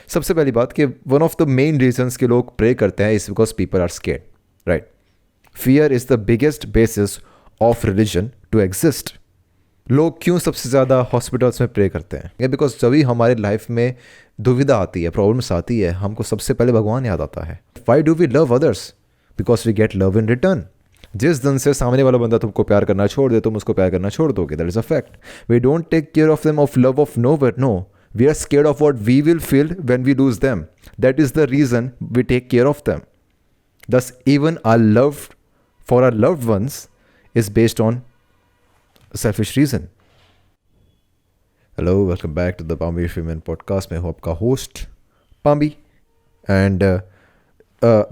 सबसे पहली बात कि one of the main reasons के लोग प्रे करते हैं is because people are scared, right? Fear is the biggest basis of religion to exist. लोग क्यों सबसे ज़्यादा हॉस्पिटल्स में प्रे करते हैं? बिकॉज जब भी हमारे लाइफ में दुविधा आती है, प्रॉब्लम्स आती है, हमको सबसे पहले भगवान याद आता है। Why do we love others? Because we get love in return. जिस दिन से सामने वाला बंदा तुमको प्यार करना छोड़ दे, तुम उसको प्यार करना छोड़ दोगे। That is a fact. We don't take care of them of love of nowhere, no, we are scared of what we will feel when we lose them. That is the reason we take care of them. Thus, even our love for our loved ones is based on selfish reason. Hello, welcome back to the Pambi Freeman podcast. मैं हूँ आपका host पाम्बी and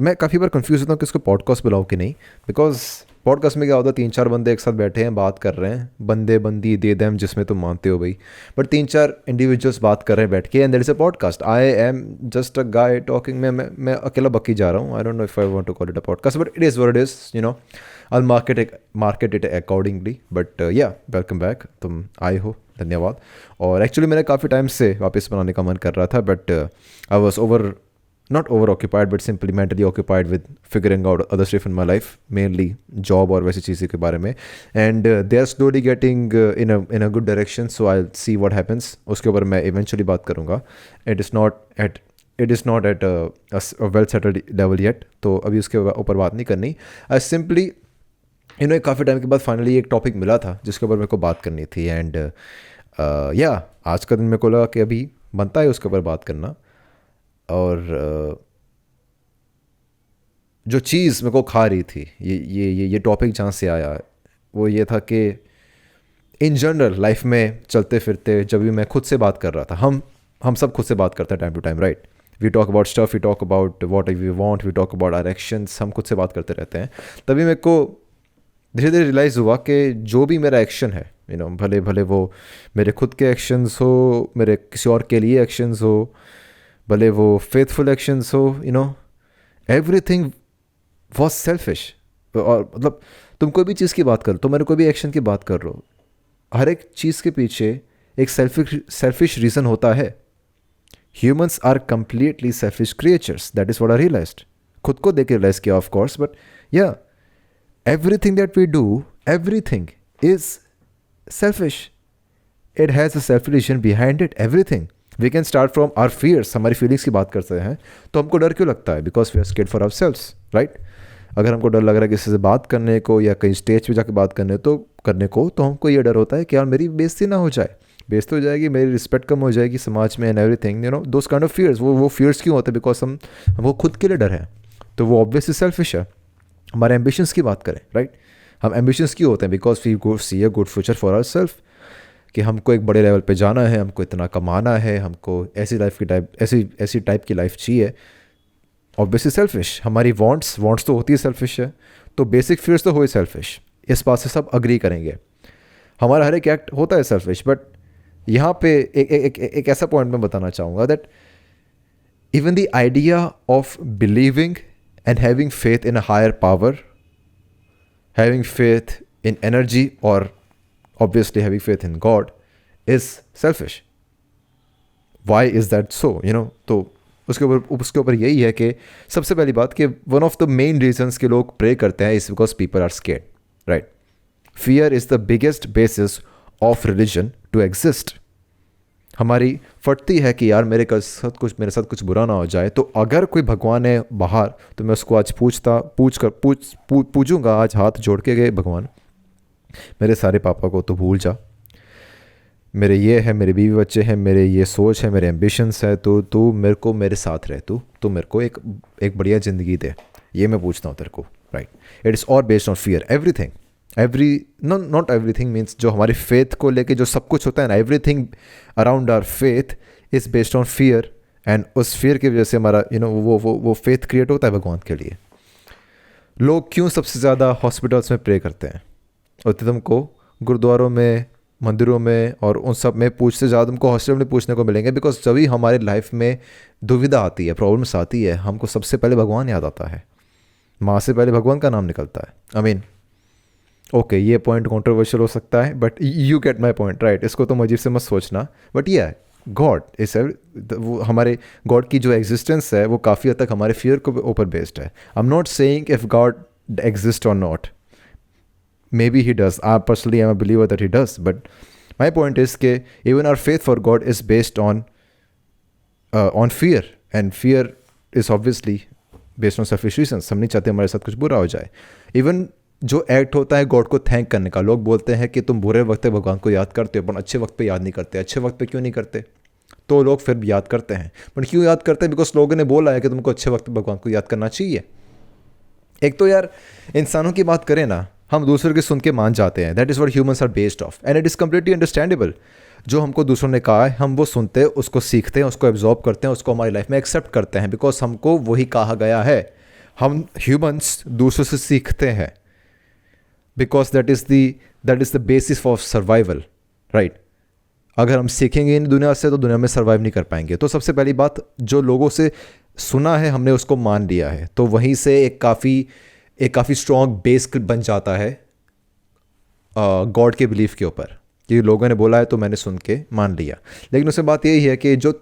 मैं काफ़ी बार confuse होता हूँ कि इसको podcast बुलाऊँ कि नहीं, बिकॉज पॉडकास्ट में क्या होता है, 3-4 बंदे एक साथ बैठे हैं, बात कर रहे हैं, बंदे बंदी दे देम जिसमें तुम मानते हो भाई, बट 3-4 इंडिविजुअल्स बात कर रहे हैं बैठ के, and that is a podcast. I am just a guy talking. मैं अकेला बक्की जा रहा हूँ। I don't know if I want to call it a podcast, but it is what it is, you know. I market it accordingly, but yeah welcome back, तुम आए हो, धन्यवाद। और एक्चुअली मैंने काफ़ी टाइम से वापस बनाने का मन कर रहा था, but I was not over occupied but simply mentally occupied with figuring out other stuff in my life, mainly job और वैसी चीज़ें के बारे में, and they are slowly getting in a good direction, so I'll see what happens। उसके ऊपर मैं eventually बात करूँगा। it is not at a well settled level yet, तो अभी उसके ऊपर बात नहीं करनी। I simply काफ़ी टाइम के बाद फाइनली एक टॉपिक मिला था जिसके ऊपर मेरे को बात करनी थी, एंड आज का दिन मेरे को लगा कि अभी बनता है उसके ऊपर बात करना। और जो चीज़ मेरे को खा रही थी, ये टॉपिक जहाँ से आया वो ये था कि इन जनरल लाइफ में चलते फिरते जब भी मैं खुद से बात कर रहा था, हम सब खुद से बात करते हैं time to time, right? We talk about stuff, we talk about what we want, we talk about our actions, हम खुद से बात करते रहते हैं। तभी मेरे को धीरे धीरे रियलाइज़ हुआ कि जो भी मेरा एक्शन है, भले भले वो मेरे खुद के एक्शंस हो, मेरे किसी और के लिए एक्शंस हो, भले वो फेथफुल एक्शंस हो, एवरीथिंग वॉज सेल्फिश। और मतलब तुम कोई भी चीज़ की बात करो, तो मैंने कोई भी एक्शन की बात कर रहा हो, हर एक चीज़ के पीछे एक सेल्फिश रीज़न होता है। Humans are completely selfish creatures, that is what I realized. खुद को देख के रियलाइज किया of course, but yeah everything that we do, everything is selfish. It has a selfish reason behind it, everything. We can start from our fears. हमारी feelings की बात करते हैं तो हमको डर क्यों लगता है? Because we are scared for ourselves, right? अगर हमको डर लग रहा है किसी से बात करने को या कहीं स्टेज पे जाकर बात करने को तो हमको ये डर होता है कि यार मेरी बेइज्जती ना हो जाए, बेइज्जती हो जाएगी, मेरी रिस्पेक्ट कम हो जाएगी समाज में, and everything, those kind of fears. वो फियर्स क्यों होते हैं? बिकॉज हमको खुद के लिए डर है, तो वो ऑब्वियसली सेल्फिश है। हमारे एम्बिशंस की बात करें, राइट? हम एम्बिशंस क्यों होते हैं? Because we go see a good future for our self, कि हमको एक बड़े लेवल पे जाना है, हमको इतना कमाना है, हमको ऐसी टाइप की लाइफ चाहिए। Obviously selfish. हमारी वांट्स तो होती है सेल्फिश है, तो बेसिक फियर्स तो हो ही सेल्फिश, इस बात से सब अग्री करेंगे। हमारा हर एक एक्ट होता है सेल्फिश, बट यहाँ पे एक ऐसा पॉइंट मैं बताना चाहूँगा that even the idea of believing and having faith in a higher power, having faith in energy, or obviously having faith in God is selfish. Why is that so? तो उसके ऊपर यही है कि सबसे पहली बात कि one of the main reasons के लोग pray करते हैं is because people are scared, right? Fear is the biggest basis of religion to exist. हमारी फटती है कि यार मेरे साथ कुछ बुरा ना हो जाए, तो अगर कोई भगवान है बाहर तो मैं उसको आज पूछूंगा आज हाथ जोड़ के, गए भगवान मेरे सारे पापा को तो भूल जा, मेरे ये है, मेरे बीवी बच्चे हैं, मेरे ये सोच है, मेरे एम्बिशंस है, तो तू मेरे को मेरे साथ रहे, तू मेरे को एक बढ़िया ज़िंदगी दे, ये मैं पूछता हूँ तेरे को, right? It is all based on fear. Everything, not everything means जो हमारी फेथ को लेके जो सब कुछ होता है ना, everything around our faith is based on fear, and उस फियर की वजह से हमारा वो फेथ क्रिएट होता है भगवान के लिए। लोग क्यों सबसे ज़्यादा हॉस्पिटल्स में प्रे करते हैं और तुमको गुरुद्वारों में, मंदिरों में और उन सब में पूछते ज़्यादा तुमको हॉस्पिटल में पूछने को मिलेंगे? बिकॉज जब भी हमारे लाइफ में दुविधा आती है, प्रॉब्लम्स आती है, हमको सबसे पहले भगवान याद आता है। माँ से पहले भगवान का नाम निकलता है। आई मीन ओके, ये पॉइंट कंट्रोवर्शियल हो सकता है, but you get my point, right? इसको तुम अजीब से मत सोचना, बट ये है गॉड इस वो हमारे गॉड की जो एग्जिस्टेंस है वो काफ़ी हद तक हमारे फियर के ऊपर बेस्ड है. I am not saying if God exist और not. Maybe he does. I personally am a believer that he does. But my point is that even our faith for God is based on fear, and fear is obviously based on selfish reasons. हम नहीं चाहते हमारे साथ कुछ बुरा हो जाए. Even जो एक्ट होता है गॉड को थैंक करने का, लोग बोलते हैं कि तुम बुरे वक्त पे भगवान को याद करते हो पर अच्छे वक्त पे याद नहीं करते. अच्छे वक्त पे क्यों नहीं करते? तो लोग फिर भी याद करते हैं. बट क्यों याद करते हैं? बिकॉज लोगों ने बोला है कि तुमको अच्छे वक्त पे भगवान को याद करना चाहिए. एक तो यार इंसानों की बात करें ना, हम दूसरों की सुन के मान जाते हैं. That is what humans are based off, and it is completely understandable. जो हमको दूसरों ने कहा है हम वो सुनते हैं, उसको सीखते हैं, उसको एब्जॉर्ब करते हैं, उसको हमारी लाइफ में एक्सेप्ट करते हैं, बिकॉज हमको वही कहा गया है. हम ह्यूमंस दूसरों से सीखते हैं because that is the basis for survival, right. अगर हम सीखेंगे इन दुनिया से तो दुनिया में सर्वाइव नहीं कर पाएंगे. तो सबसे पहली बात, जो लोगों से सुना है हमने उसको मान लिया है, तो वहीं से एक काफ़ी स्ट्रॉन्ग बेस बन जाता है गॉड के बिलीफ के ऊपर, कि लोगों ने बोला है तो मैंने सुन के मान लिया. लेकिन उससे बात यही है कि जो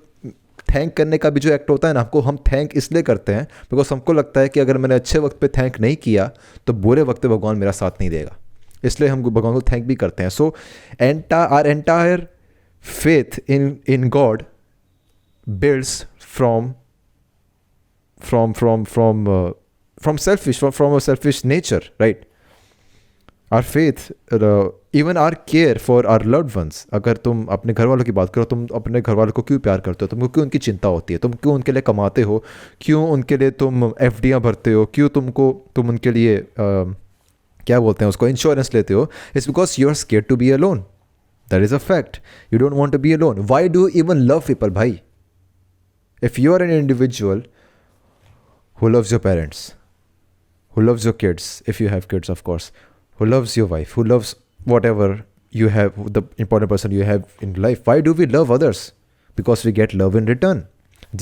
थैंक करने का भी जो एक्ट होता है ना, हम थैंक इसलिए करते हैं बिकॉज हमको लगता है कि अगर मैंने अच्छे वक्त पे थैंक नहीं किया तो बुरे वक्त पे भगवान मेरा साथ नहीं देगा, इसलिए हम भगवान को थैंक भी करते हैं. So our entire faith in God builds from a selfish nature, right? Our faith, even our care for our loved ones. अगर तुम अपने घर वालों की बात करो, तुम अपने घर वालों को क्यों प्यार करते हो? तुमको क्यों उनकी चिंता होती है? तुम क्यों उनके लिए कमाते हो? क्यों उनके लिए तुम एफडियाँ भरते हो? क्यों तुम उनके लिए क्या बोलते हैं उसको, इंश्योरेंस लेते हो? It's because you are scared to be alone. That is a fact. You don't want to be alone. Why do you even love people, bhai? If you are an individual who loves your parents, who loves your kids, if you have kids, of course, who loves your wife, who loves whatever you have, the important person you have in life, why do we love others? Because we get love in return.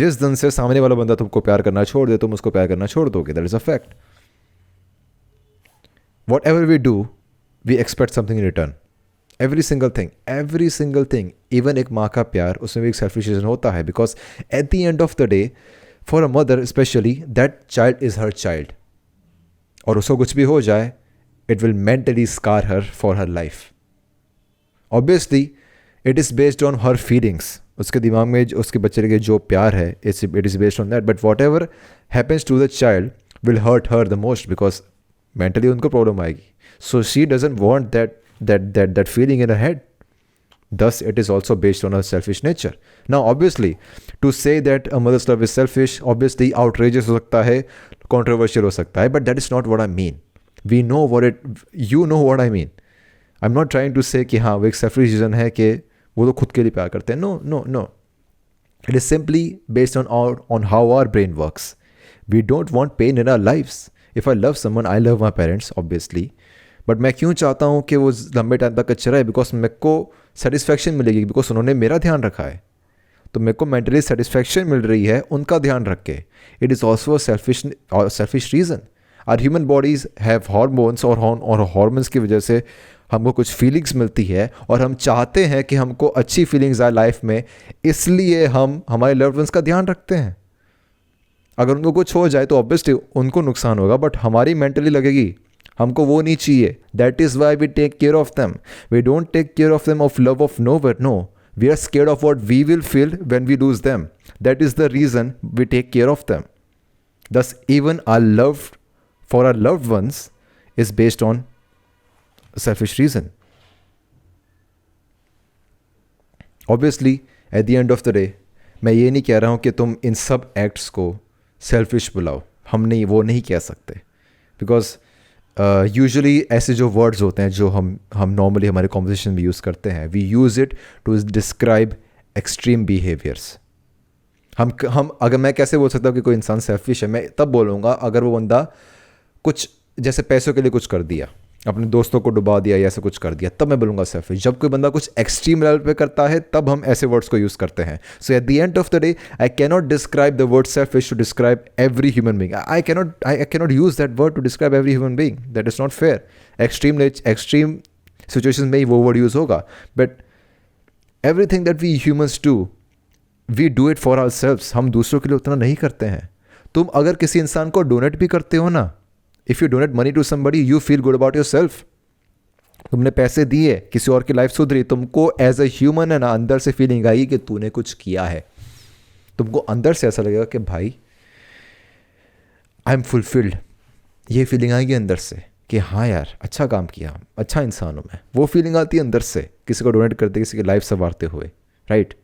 जिस दिन से सामने वाला बंदा तुमको प्यार करना छोड़ दे, तुम उसको प्यार करना छोड़ दोगे. That is a fact. Whatever we do, we expect something in return. Every single thing. Even एक माँ का प्यार, उसमें भी एक सेल्फिश रीजन होता है, because at the end of the day for a mother specially that child is her child, और उसको कुछ भी हो जाए it will mentally scar her for her life. Obviously it is based on her feelings. उसके दिमाग में उसके बच्चे के जो प्यार है it is based on that. But whatever happens to the child will hurt her the most, because mentally उनको प्रॉब्लम आएगी. So she doesn't want that feeling in her head. Thus it is also based on a selfish nature. Now obviously to say that a mother's love is selfish, obviously outrageous हो सकता है, controversial हो सकता है, but that is not what I mean. You know what I mean. I'm not trying to say कि हाँ वो एक selfish reason है कि वो तो खुद के लिए प्यार करते हैं. No. It is simply based on how our brain works. We don't want pain in our lives. If I love someone, I love my parents obviously. But मैं क्यों चाहता हूँ कि वो लंबे टाइम तक अच्छा रहे? बिकॉज मेरे को सेटिस्फैक्शन मिलेगी, बिकॉज उन्होंने मेरा ध्यान रखा है, तो मेरे को मेंटली सेटिस्फैक्शन मिल रही है उनका ध्यान रख के. It is also a selfish reason. Our human bodies have hormones, और हार्मोन्स की वजह से हमको कुछ फीलिंग्स मिलती है, और हम चाहते हैं कि हमको अच्छी फीलिंग्स आए लाइफ में, इसलिए हम हमारे लव्ड वंस का ध्यान रखते हैं. अगर उनको कुछ हो जाए तो ऑब्वियसली उनको नुकसान होगा, बट हमारी मेंटली लगेगी, हमको वो नहीं चाहिए. That is why we take care of them. We don't take care of them of love of no but no, we are scared of what we will feel when we lose them. That is the reason we take care of them. Thus even our love for our loved ones is based on a selfish reason. Obviously at the end of the day मैं ये नहीं कह रहा हूँ कि तुम इन सब acts को सेल्फिश बुलाओ, वो नहीं कह सकते. बिकॉज यूजुअली ऐसे जो वर्ड्स होते हैं जो हम नॉर्मली हमारे कॉन्वर्सेशन में यूज़ करते हैं, we use it to describe extreme behaviours. हम अगर मैं कैसे बोल सकता हूँ कि कोई इंसान सेल्फिश है? मैं तब बोलूँगा अगर वो बंदा कुछ जैसे पैसों के लिए कुछ कर दिया, अपने दोस्तों को डुबा दिया या ऐसा कुछ कर दिया, तब मैं बोलूँगा सेल्फिश. जब कोई बंदा कुछ एक्सट्रीम लेवल पे करता है तब हम ऐसे वर्ड्स को यूज़ करते हैं. So at the end of the day I cannot describe the word selfish to describe every human being. I cannot use that word to describe every human being. That is not fair. Extreme situation में ही वो word use होगा. But everything that we humans do we do it for ourselves, हम दूसरों के लिए उतना नहीं करते हैं. तुम अगर किसी इंसान को डोनेट भी करते हो ना, if you donate money to somebody, you feel good about your self. तुमने पैसे दिए, किसी और की लाइफ सुधरी, तुमको एज अ ह्यूमन है ना अंदर से फीलिंग आई कि तूने कुछ किया है. तुमको अंदर से ऐसा लगेगा कि भाई आई एम फुलफिल्ड. ये फीलिंग आएगी अंदर से कि हाँ यार अच्छा काम किया, अच्छा इंसान हूँ मैं. वो फीलिंग आती है अंदर से किसी को डोनेट करते, किसी की लाइफ संवारते हुए, राइट.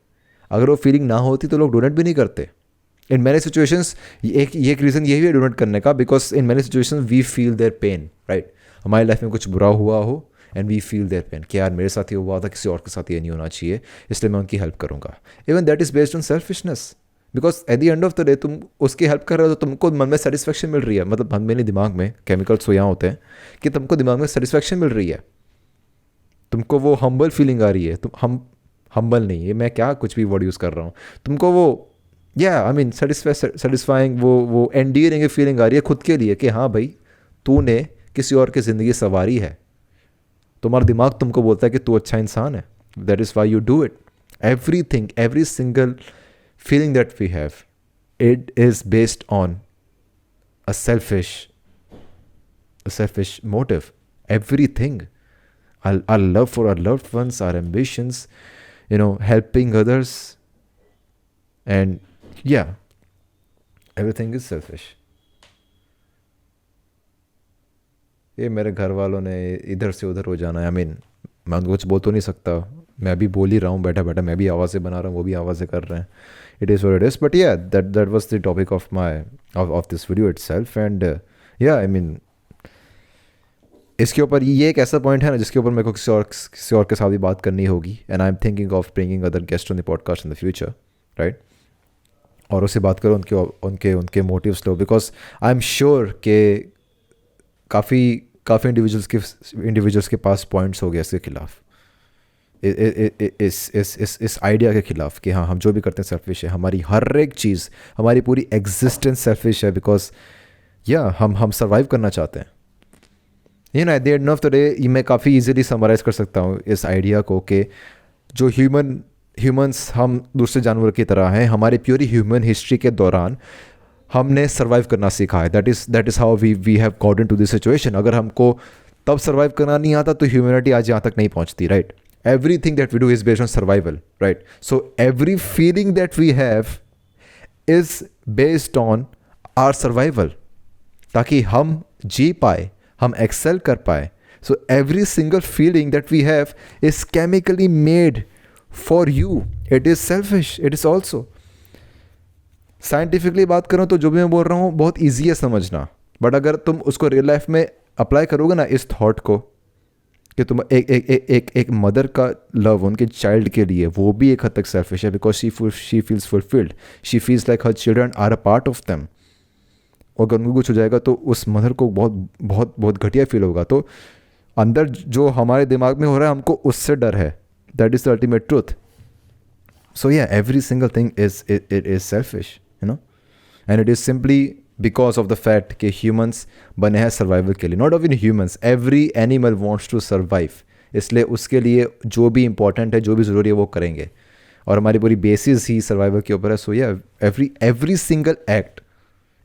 अगर वो फीलिंग ना होती तो लोग डोनेट भी नहीं करते. इन मैनी सिचुएशंस एक रीज़न यही है डोनेट करने का, because in many situations we feel their pain, right. हमारी लाइफ में कुछ बुरा हुआ हो and we feel their pain कि यार मेरे साथ ये हुआ था, किसी और के साथ ये नहीं होना चाहिए, इसलिए मैं उनकी हेल्प करूँगा. Even that is based on selfishness, because at the end of the day तुम उसकी हेल्प कर रहे हो तो तुमको मन में सेटिस्फेक्शन मिल रही है. मतलब मन में नहीं, दिमाग में केमिकल्स यहाँ होते हैं कि तुमको दिमाग में सेटिस्फेक्शन मिल रही है, तुमको वो हम्बल फीलिंग आ रही है. तुम हम्बल नहीं, ये मैं क्या कुछ भी वर्ड यूज़ कर रहा हूँ, तुमको वो आई मीन सेटिस्फाइंग, वो एंडियरिंग फीलिंग आ रही है खुद के लिए कि हाँ भाई तूने किसी और की ज़िंदगी संवारी है. तुम्हारा दिमाग तुमको बोलता है कि तू अच्छा इंसान है. That is why you do it. Everything, every single feeling that we have, it is based on a selfish motive. Everything, our love for our loved ones, our ambitions, helping others, and everything is selfish. ये मेरे घर वालों ने इधर से उधर हो जाना है. I mean, मैं उनको कुछ बोल तो नहीं सकता. मैं अभी बोल ही रहा हूँ बैठा बैठा, मैं भी आवाज़ें बना रहा हूँ, वो भी आवाज़ें कर रहे हैं. It is what it is. But yeah, that was the topic of this video itself. And I mean, इसके ऊपर ये एक ऐसा पॉइंट है ना जिसके ऊपर मेरे को किसी और के साथ भी बात करनी होगी. And I am thinking of bringing other guest on the podcast in the future, right. और उससे बात करो उनके मोटिव्स लो, बिकॉज आई एम श्योर कि काफ़ी इंडिविजुअल्स के पास पॉइंट्स हो गए इसके खिलाफ, इस आइडिया के खिलाफ कि हाँ हम जो भी करते हैं सेल्फिश है. हमारी हर एक चीज़, हमारी पूरी एग्जिस्टेंस सेल्फिश है, बिकॉज हम सर्वाइव करना चाहते हैं. Eight the end of the day मैं काफ़ी इजीली समराइज़ कर सकता हूँ इस आइडिया को कि जो ह्यूमंस हम दूसरे जानवर की तरह हैं. हमारी प्योरी ह्यूमन हिस्ट्री के दौरान हमने सर्वाइव करना सीखा है. That is how we have got into this situation. अगर हमको तब सर्वाइव करना नहीं आता तो ह्यूमैनिटी आज यहाँ तक नहीं पहुँचती, right. Everything that we do is based on survival, right? So every feeling that we have is based on our survival, ताकि हम जी पाए, हम excel कर पाए. So every single feeling that we have is chemically made for you. It is selfish. It is also. Scientifically बात करूँ तो जो भी मैं बोल रहा हूँ बहुत easy है समझना, but अगर तुम उसको रियल लाइफ में अप्लाई करोगे ना इस थॉट को कि तुम एक मदर का लव उनके चाइल्ड के लिए, वो भी एक हद तक सेल्फिश है, because she feels fulfilled, she feels like her children are a part of them. और अगर उनको कुछ हो जाएगा तो उस मदर को बहुत बहुत बहुत घटिया फील होगा. तो अंदर जो हमारे दिमाग में हो रहा है हमको उससे डर है. That is the ultimate truth. So every single thing is selfish, and it is simply because of the fact कि ह्यूमंस बने हैं सर्वाइवल के लिए. Not only humans, every animal wants to survive. इसलिए उसके लिए जो भी इंपॉर्टेंट है, जो भी ज़रूरी है वो करेंगे. और हमारी पूरी बेसिस ही सर्वाइवल के ऊपर है. So every single act,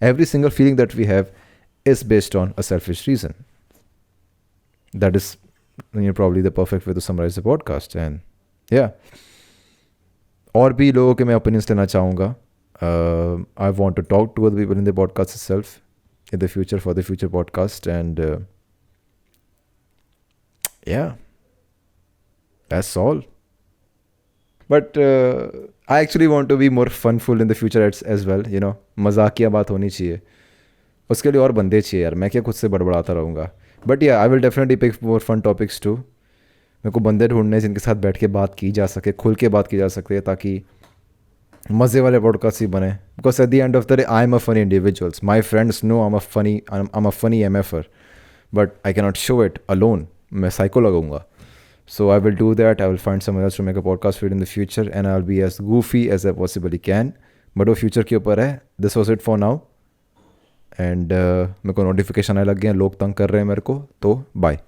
every single feeling that we have is based on a selfish reason. That is probably the perfect way to summarize the podcast. And और भी लोगों के मैं ओपिनियंस लेना चाहूँगा. I want to talk to other people in the podcast itself in the future, for the future podcast. And that's all. But I actually want to be more funful in the future as well. मजाकिया बात होनी चाहिए, उसके लिए और बंदे चाहिए यार. मैं क्या खुद से बड़बड़ाता रहूँगा. But I will definitely pick more fun topics too. मेरे को बंदे ढूंढने जिनके साथ बैठ के बात की जा सके, खुल के बात की जा सकती है, ताकि मज़े वाले पॉडकास्ट ही बने. Because at the end of the day I am a funny individuals. My friends know I am a funny MFer, but I can not show it alone. मैं साइको लगाऊंगा. So I will do that. I will find someone else to make a podcast with in the future, and I will be as goofy as I possibly can. But वो future के ऊपर है. This was it for now. And मेरे को notification आने लग गए हैं, लोग तंग कर रहे हैं मेरे को. तो बाय.